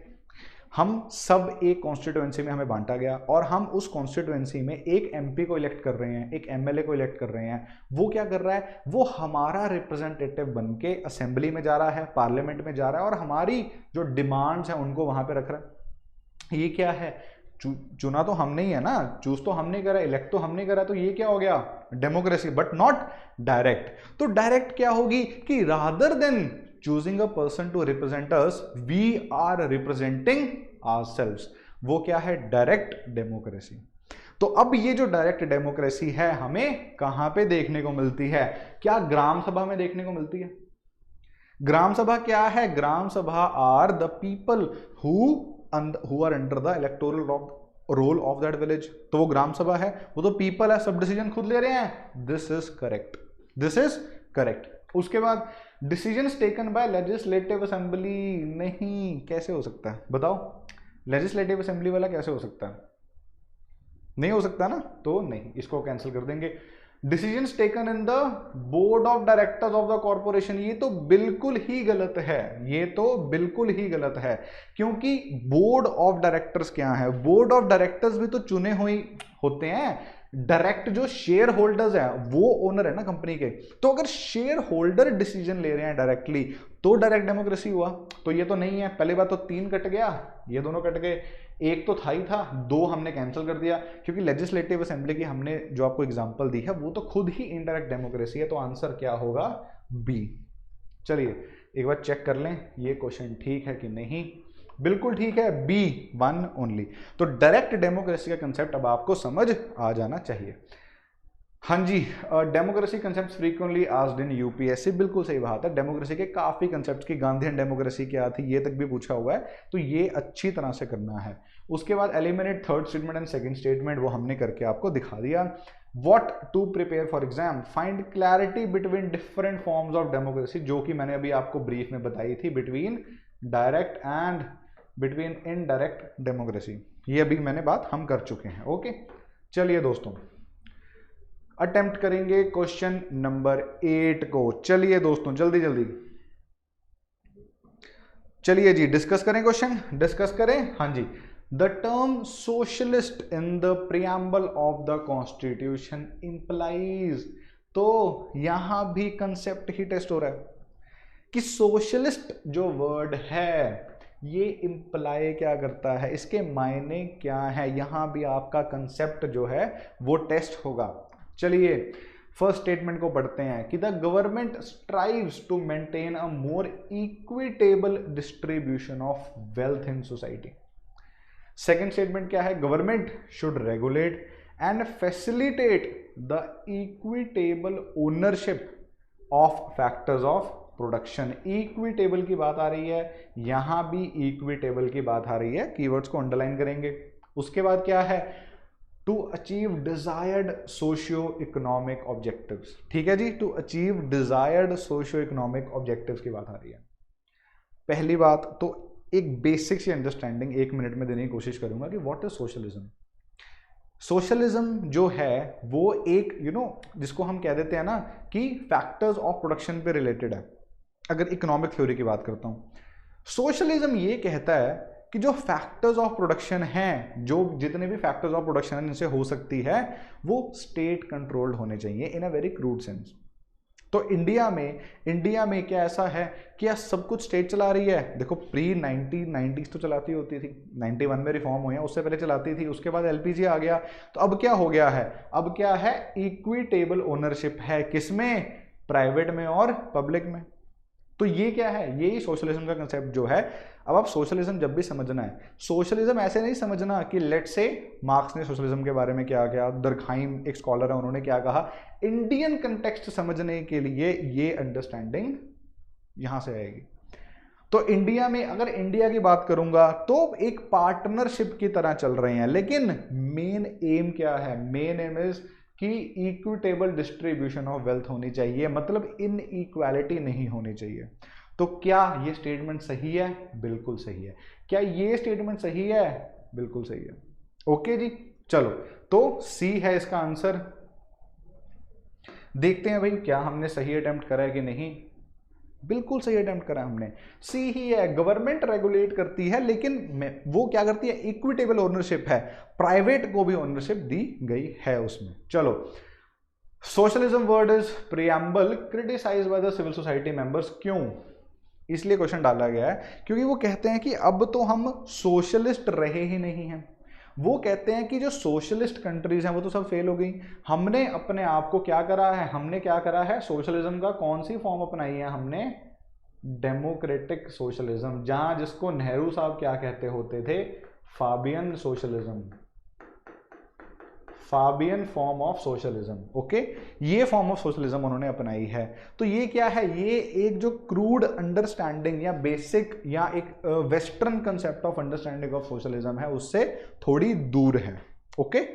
हम सब एक कॉन्स्टिट्यूएंसी में हमें बांटा गया और हम उस कॉन्स्टिट्यूएंसी में एक एमपी को इलेक्ट कर रहे हैं, एक एमएलए को इलेक्ट कर रहे हैं। वो क्या कर रहा है? वो हमारा रिप्रेजेंटेटिव बन के असेंबली में जा रहा है, पार्लियामेंट में जा रहा है और हमारी जो डिमांड्स हैं उनको वहां पे रख रहा है। ये क्या है? चुना तो हमने ही है ना, चूज तो हमने करा, इलेक्ट तो हमने करा, तो ये क्या हो गया? Democracy, but not direct. तो डायरेक्ट क्या होगी कि rather than choosing a person to represent us, we are representing ourselves। वो क्या है? Direct democracy. तो अब ये जो डायरेक्ट डेमोक्रेसी है हमें कहां पे देखने को मिलती है? क्या ग्राम सभा में देखने को मिलती है? ग्राम सभा क्या है? Gram sabha are the people who are under the electoral roll of that village. तो वो ग्राम सभा है, वो तो पीपल है, सब डिसीजन खुद ले रहे हैं। This is correct, this is correct. उसके बाद decisions taken by legislative assembly. नहीं, कैसे हो सकता है बताओ? लेजिस्लेटिव असेंबली वाला कैसे हो सकता है? नहीं हो सकता ना, तो नहीं, इसको कैंसिल कर देंगे। Decisions taken in the board of directors of the corporation. ये तो बिल्कुल ही गलत है, ये तो बिल्कुल ही गलत है, क्योंकि बोर्ड ऑफ डायरेक्टर्स क्या है? बोर्ड ऑफ डायरेक्टर्स भी तो चुने हुए होते हैं। डायरेक्ट जो शेयर होल्डर्स है वो ओनर है ना कंपनी के। तो अगर शेयर होल्डर डिसीजन ले रहे हैं डायरेक्टली तो डायरेक्ट डेमोक्रेसी हुआ। तो ये तो नहीं है। पहली बात तो 3 कट गया, ये दोनों कट गए, एक तो था ही था, 2 हमने कैंसिल कर दिया, क्योंकि लेजिस्लेटिव असेंबली की हमने जो आपको एग्जांपल दी है वो तो खुद ही इनडायरेक्ट डेमोक्रेसी है। तो आंसर क्या होगा? बी। चलिए एक बार चेक कर लें ये क्वेश्चन ठीक है कि नहीं। बिल्कुल ठीक है, बी, 1 ओनली। तो डायरेक्ट डेमोक्रेसी का कंसेप्ट अब आपको समझ आ जाना चाहिए। हाँ जी, democracy concept frequently asked in UPSC. बिल्कुल सही बात है, डेमोक्रेसी के काफी कंसेप्ट की, गांधीयन डेमोक्रेसी क्या थी ये तक भी पूछा हुआ है, तो ये अच्छी तरह से करना है। उसके बाद eliminate third statement and second statement, वो हमने करके आपको दिखा दिया। What to prepare for exam, find clarity between different forms of democracy, जो कि मैंने अभी आपको ब्रीफ में बताई थी, between direct and between indirect democracy. ये अभी मैंने बात हम कर चुके हैं। ओके, चलिए दोस्तों अटेम्प्ट करेंगे क्वेश्चन नंबर 8 को। चलिए दोस्तों जल्दी जल्दी, चलिए जी डिस्कस करें, क्वेश्चन डिस्कस करें। हाँ जी, the term socialist in the preamble of the constitution implies. तो यहां भी कंसेप्ट ही टेस्ट हो रहा है कि सोशलिस्ट जो वर्ड है ये इंप्लाई क्या करता है, इसके मायने क्या है। यहां भी आपका कंसेप्ट जो है वो टेस्ट होगा। चलिए फर्स्ट स्टेटमेंट को पढ़ते हैं कि the government strives to maintain a more equitable distribution of wealth in society. Second statement क्या है? Government should regulate and facilitate the equitable ownership of factors of production. Equitable की बात आ रही है, यहां भी इक्विटेबल की बात आ रही है, कीवर्ड्स को अंडरलाइन करेंगे। उसके बाद क्या है? To achieve desired socio economic objectives. ठीक है जी, to achieve desired socio economic objectives की बात आ रही है। पहली बात तो एक बेसिक सी अंडरस्टैंडिंग 1 मिनट में देने की कोशिश करूंगा कि व्हाट इज सोशलिज्म। सोशलिज्म जो है वो एक जिसको हम कह देते हैं ना कि फैक्टर्स ऑफ प्रोडक्शन पे रिलेटेड है। अगर इकोनॉमिक थ्योरी की बात करता हूं, सोशलिज्म ये कहता है कि जो फैक्टर्स ऑफ प्रोडक्शन हैं, जो जितने भी फैक्टर्स ऑफ प्रोडक्शन हैं जिनसे हो सकती है, वो स्टेट कंट्रोल्ड होने चाहिए इन अ वेरी क्रूड सेंस। तो इंडिया में क्या ऐसा है कि यार सब कुछ स्टेट चला रही है? देखो प्री 1990s तो चलाती होती थी, 91 में रिफॉर्म हुए, उससे पहले चलाती थी, उसके बाद एलपीजी आ गया। तो अब क्या हो गया है? अब क्या है? इक्विटेबल ओनरशिप है, किसमें? प्राइवेट में और पब्लिक में। तो ये क्या है? यही सोशलिज्म का कंसेप्ट जो है। अब आप सोशलिज्म जब भी समझना है, सोशलिज्म ऐसे नहीं समझना कि लेट से मार्क्स ने सोशलिज्म के बारे में क्या किया, दरखाइम एक स्कॉलर है उन्होंने क्या कहा। इंडियन कंटेक्स्ट समझने के लिए ये अंडरस्टैंडिंग यहां से आएगी। तो इंडिया में अगर इंडिया की बात करूंगा तो एक पार्टनरशिप की तरह चल रहे हैं, लेकिन मेन एम क्या है? मेन एम इज कि इक्विटेबल डिस्ट्रीब्यूशन ऑफ वेल्थ होनी चाहिए, मतलब इनइक्वालिटी नहीं होनी चाहिए। तो क्या ये स्टेटमेंट सही है? बिल्कुल सही है। क्या ये स्टेटमेंट सही है? बिल्कुल सही है। ओके जी, चलो तो सी है इसका आंसर। देखते हैं भाई क्या हमने सही अटेम्प्ट करा है कि नहीं। बिल्कुल सही अटेम्प्ट करा हमने, सी ही है। गवर्नमेंट रेगुलेट करती है, लेकिन वो क्या करती है? इक्विटेबल ओनरशिप है, प्राइवेट को भी ओनरशिप दी गई है उसमें। चलो, socialism word is preamble criticise by the civil society members. क्यों? इसलिए क्वेश्चन डाला गया है क्योंकि वो कहते हैं कि अब तो हम सोशलिस्ट रहे ही नहीं हैं। वो कहते हैं कि जो सोशलिस्ट कंट्रीज हैं वो तो सब फेल हो गई, हमने अपने आप को क्या करा है? हमने क्या करा है? सोशलिज्म का कौन सी फॉर्म अपनाई है हमने? डेमोक्रेटिक सोशलिज्म, जहां जिसको नेहरू साहब क्या कहते होते थे? Fabian socialism, Fabian form of socialism. Okay, ये फॉर्म ऑफ सोशलिज्म उन्होंने अपनाई है। तो ये क्या है? ये एक जो क्रूड अंडरस्टैंडिंग या बेसिक या एक western concept of understanding of socialism है, उससे थोड़ी दूर है। Okay,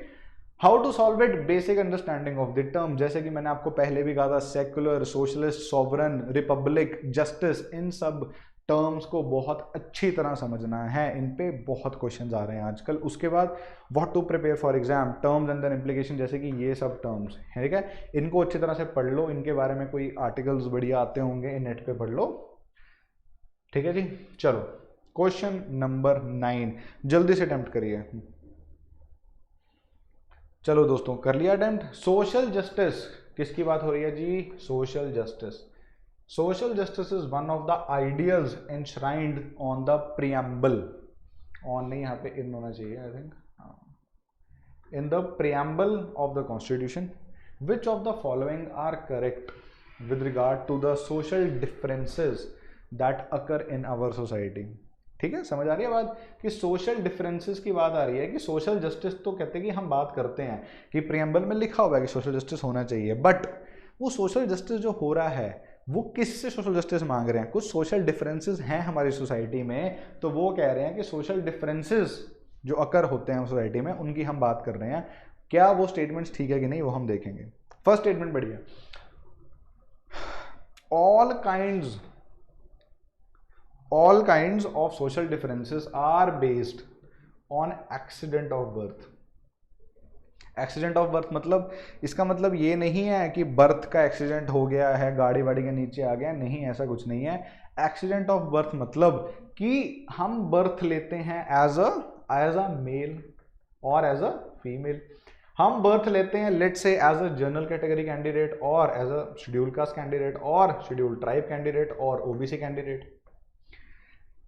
how to solve it? Basic understanding of the term, जैसे कि मैंने आपको पहले भी कहा था, secular, socialist, sovereign, republic, justice, इन सब टर्म्स को बहुत अच्छी तरह समझना है। इन पे बहुत क्वेश्चंस आ रहे हैं आजकल। उसके बाद what to prepare for exam, terms and then implication, जैसे कि ये सब टर्म्स है, ठीक है, इनको अच्छी तरह से पढ़ लो। इनके बारे में कोई आर्टिकल्स बढ़िया आते होंगे, नेट पे पढ़ लो, ठीक है जी। चलो, क्वेश्चन नंबर 9 जल्दी से अटेम्प्ट करिए। चलो दोस्तों, कर लिया अटेम्प्ट। सोशल जस्टिस, किसकी बात हो रही है जी? Social justice. Social justice is one of the ideals enshrined on the preamble. On नहीं, यहाँ पे in होना चाहिए I think. In the preamble of the Constitution, which of the following are correct with regard to the social differences that occur in our society? ठीक है, समझ आ रही है बात कि सोशल डिफरेंसेस की बात आ रही है कि सोशल जस्टिस तो कहते हैं कि हम बात करते हैं कि प्रियम्बल में लिखा हुआ है कि सोशल जस्टिस होना चाहिए, बट वो सोशल जस्टिस जो हो रहा है वो किससे सोशल जस्टिस मांग रहे हैं? कुछ सोशल डिफरेंसेस हैं हमारी सोसाइटी में, तो वो कह रहे हैं कि सोशल डिफरेंसेस जो अकर होते हैं सोसाइटी में उनकी हम बात कर रहे हैं। क्या वो स्टेटमेंट्स ठीक है कि नहीं, वो हम देखेंगे। फर्स्ट स्टेटमेंट बढ़िया, all kinds of social differences are based on accident of birth। Accident of birth मतलब, इसका मतलब ये नहीं है कि बर्थ का एक्सीडेंट हो गया है, गाड़ी वाड़ी के नीचे आ गया, नहीं, ऐसा कुछ नहीं है। एक्सीडेंट ऑफ बर्थ मतलब कि हम बर्थ लेते हैं एज अ मेल और एज अ फीमेल। हम बर्थ लेते हैं let's say as a general category candidate और as a schedule caste candidate और शेड्यूल ट्राइब कैंडिडेट और ओबीसी कैंडिडेट।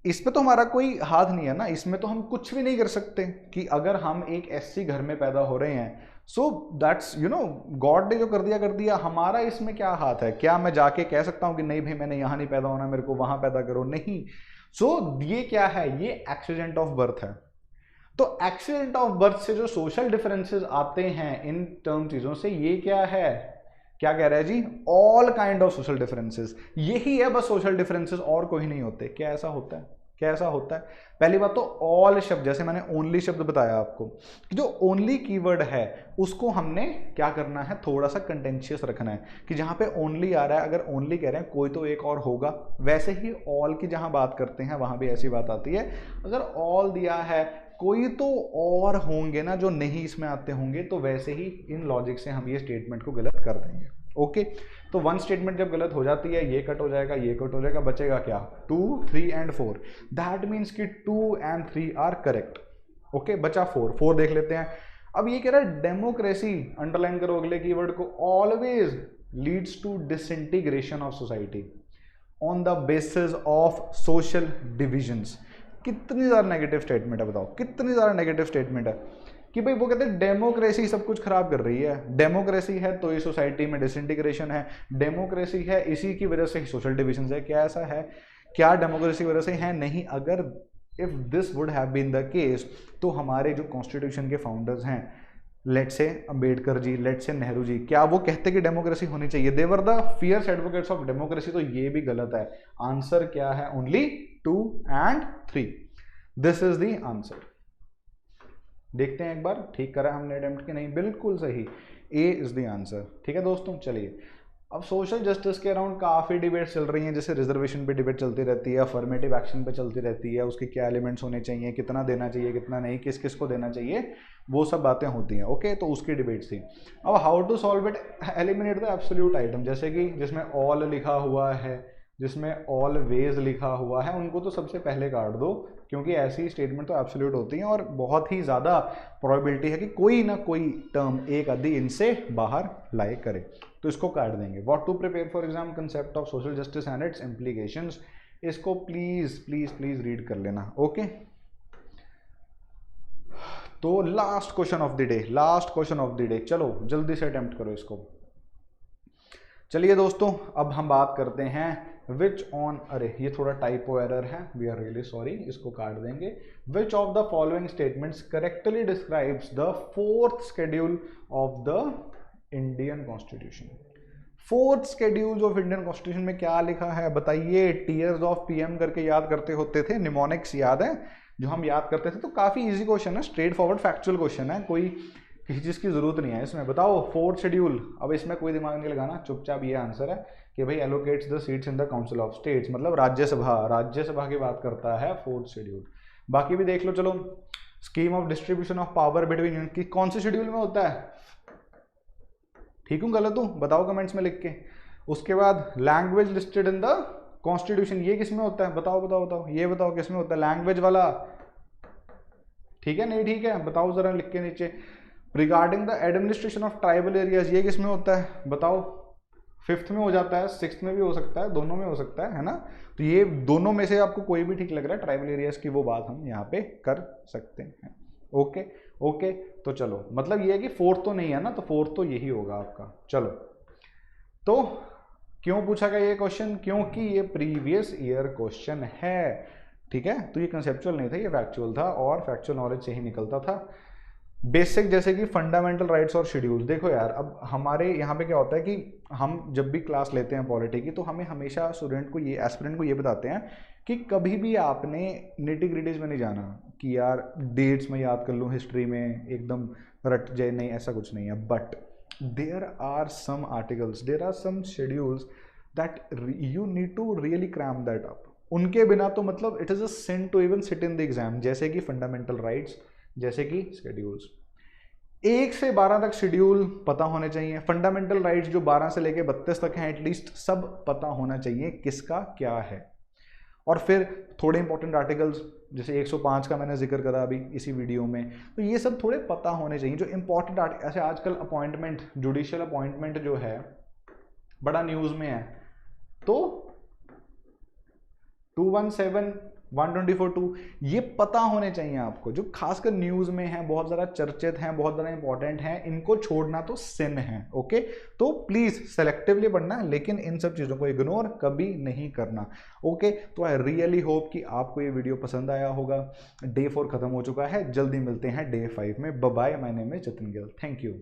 इसमें तो हमारा कोई हाथ नहीं है ना, इसमें तो हम कुछ भी नहीं कर सकते कि अगर हम एक एससी घर में पैदा हो रहे हैं, सो दैट्स गॉड ने जो कर दिया, हमारा इसमें क्या हाथ है? क्या मैं जाके कह सकता हूं कि नहीं भाई मैंने यहां नहीं पैदा होना, मेरे को वहां पैदा करो? नहीं। सो ये क्या है? ये एक्सीडेंट ऑफ बर्थ है। तो एक्सीडेंट ऑफ बर्थ से जो सोशल डिफरेंसेस आते हैं इन टर्म चीजों से, ये क्या है? क्या कह रहा है जी? All kind of social differences, यही है बस सोशल डिफरेंसेस, और कोई नहीं होते। क्या ऐसा होता है? क्या ऐसा होता है? पहली बात तो ऑल शब्द, जैसे मैंने ओनली शब्द बताया आपको कि जो ओनली कीवर्ड है उसको हमने क्या करना है? थोड़ा सा कंटेंशियस रखना है कि जहां पे ओनली आ रहा है, अगर ओनली कह रहे हैं कोई तो एक और होगा, वैसे ही ऑल की जहां बात करते हैं वहां भी ऐसी बात आती है। अगर ऑल दिया है, कोई तो और होंगे ना जो नहीं इसमें आते होंगे, तो वैसे ही इन लॉजिक से हम ये स्टेटमेंट को गलत कर देंगे। ओके, तो वन स्टेटमेंट जब गलत हो जाती है, ये कट हो जाएगा, ये कट हो जाएगा, बचेगा क्या? 2, 3 एंड 4। दैट मीन्स कि 2 एंड 3 आर करेक्ट। ओके, बचा 4 देख लेते हैं। अब ये कह रहा है डेमोक्रेसी, अंडरलाइन करो अगले कीवर्ड को, always leads to disintegration of society on the basis of social divisions. कितनी ज्यादा नेगेटिव स्टेटमेंट है, बताओ कितनी ज्यादा नेगेटिव स्टेटमेंट है कि भाई वो कहते हैं डेमोक्रेसी सब कुछ खराब कर रही है। डेमोक्रेसी है तो ये सोसाइटी में डिसइंटीग्रेशन है, डेमोक्रेसी है इसी की वजह से सोशल डिविजन है। क्या ऐसा है? क्या डेमोक्रेसी की वजह से है? नहीं। अगर if this would have been the case, तो हमारे जो कॉन्स्टिट्यूशन के फाउंडर्स हैं लेट से अंबेडकर जी, लेट से नेहरू जी, क्या वो कहते कि डेमोक्रेसी होनी चाहिए? They were the fierce advocates of democracy. तो ये भी गलत है। आंसर क्या है? Only 2 and 3। This is the answer. देखते हैं एक बार ठीक करा हमने अटेम्प्ट कि नहीं। बिल्कुल सही, ए इज द आंसर। ठीक है दोस्तों, चलिए अब सोशल जस्टिस के अराउंड काफ़ी डिबेट चल रही हैं। जैसे रिजर्वेशन पे डिबेट चलती रहती है, अफर्मेटिव एक्शन पे चलती रहती है, उसके क्या एलिमेंट्स होने चाहिए, कितना देना चाहिए, कितना नहीं, किस किस को देना चाहिए, वो सब बातें होती हैं। ओके, तो उसकी डिबेट थी। अब how to solve it, eliminate the absolute item, जैसे कि जिसमें ऑल लिखा हुआ है, जिसमें ऑलवेज लिखा हुआ है, उनको तो सबसे पहले काट दो, क्योंकि ऐसी स्टेटमेंट तो एब्सोल्यूट होती हैं और बहुत ही ज़्यादा प्रोबेबिलिटी है कि कोई ना कोई टर्म एक आधी इनसे बाहर लाए करे, तो इसको काट देंगे। What to prepare for exam, concept of social justice and its implications, इसको प्लीज प्लीज प्लीज रीड कर लेना। ओके, तो last question of the day, last question of the day, चलो जल्दी से अटेम्प्ट करो इसको। चलिए दोस्तों, अब हम बात करते हैं विच ऑन, अरे ये थोड़ा टाइपो एरर है, वी आर रियली सॉरी, इसको काट देंगे। विच of the following statements correctly describes the 4th schedule of the Indian constitution. 4th schedule of Indian constitution में क्या लिखा है बताइए? टीयर्स ऑफ पीएम करके याद करते होते थे, निमोनिक्स याद है जो हम याद करते थे? तो काफी इजी क्वेश्चन है, स्ट्रेट फॉरवर्ड फैक्चुअल क्वेश्चन है, कोई किसी चीज की जरूरत नहीं है इसमें। बताओ 4th शेड्यूल, अब इसमें कोई दिमाग नहीं लगाना, चुपचाप ये आंसर है कि भाई allocates the seats in the council of states, मतलब राज्यसभा, राज्यसभा की बात करता है 4th शेड्यूल। बाकी भी देख लो, चलो scheme of distribution of power between union की कौन से शेड्यूल में होता है? ठीक हूँ गलत हूँ बताओ कमेंट्स में लिख के। उसके बाद language listed in the constitution, ये किस में होता है? बताओ बताओ बताओ, ये बताओ किस में होता है लैंग्वेज वाला? ठीक है नहीं ठीक है, बताओ जरा लिख के नीचे। Regarding the administration of tribal areas, ये किस में होता है बताओ? 5th में हो जाता है, 6th में भी हो सकता है, दोनों में हो सकता है ना? तो ये दोनों में से आपको कोई भी ठीक लग रहा है, ट्राइबल एरियाज की वो बात हम यहाँ पे कर सकते हैं। ओके ओके, तो चलो मतलब ये है कि 4th तो नहीं है ना, तो 4th तो यही होगा आपका। चलो, तो क्यों पूछा गया ये क्वेश्चन? क्योंकि ये प्रीवियस ईयर क्वेश्चन है। ठीक है, तो ये कंसेप्चुअल नहीं था, ये फैक्चुअल था और फैक्चुअल नॉलेज से ही निकलता था। बेसिक जैसे कि फंडामेंटल राइट्स और शेड्यूल्स, देखो यार अब हमारे यहाँ पे क्या होता है कि हम जब भी क्लास लेते हैं पॉलिटी की, तो हमें हमेशा स्टूडेंट को ये, एस्पिरेंट को ये बताते हैं कि कभी भी आपने निटी ग्रिटीज में नहीं जाना कि यार डेट्स में याद कर लूँ, हिस्ट्री में एकदम रट जाए, नहीं ऐसा कुछ नहीं है। But there are some articles, there are some schedules that you need to really cram that up. उनके बिना तो मतलब it is a sin to even sit in the exam, जैसे कि फंडामेंटल राइट्स, जैसे कि शेड्यूल्स। 1 से 12 तक शेड्यूल पता होने चाहिए। फंडामेंटल राइट्स जो 12 से लेके 32 तक हैं, एटलीस्ट सब पता होना चाहिए किसका क्या है। और फिर थोड़े इंपॉर्टेंट आर्टिकल्स जैसे 105 का मैंने जिक्र करा अभी इसी वीडियो में, तो ये सब थोड़े पता होने चाहिए जो इंपॉर्टेंट आर्टिकल। ऐसे आजकल अपॉइंटमेंट, जुडिशियल अपॉइंटमेंट जो है बड़ा न्यूज़ में है, तो 217 124(2) ये पता होने चाहिए आपको, जो खासकर न्यूज़ में है, बहुत ज़्यादा चर्चित हैं, बहुत ज़्यादा इंपॉर्टेंट हैं, इनको छोड़ना तो सिन है। ओके, तो प्लीज़ सेलेक्टिवली पढ़ना, लेकिन इन सब चीज़ों को इग्नोर कभी नहीं करना। ओके, तो आई रियली होप कि आपको ये वीडियो पसंद आया होगा। Day 4 खत्म हो चुका है, जल्दी मिलते हैं Day 5 में। Bye bye, my name is Jatin Gill, thank you.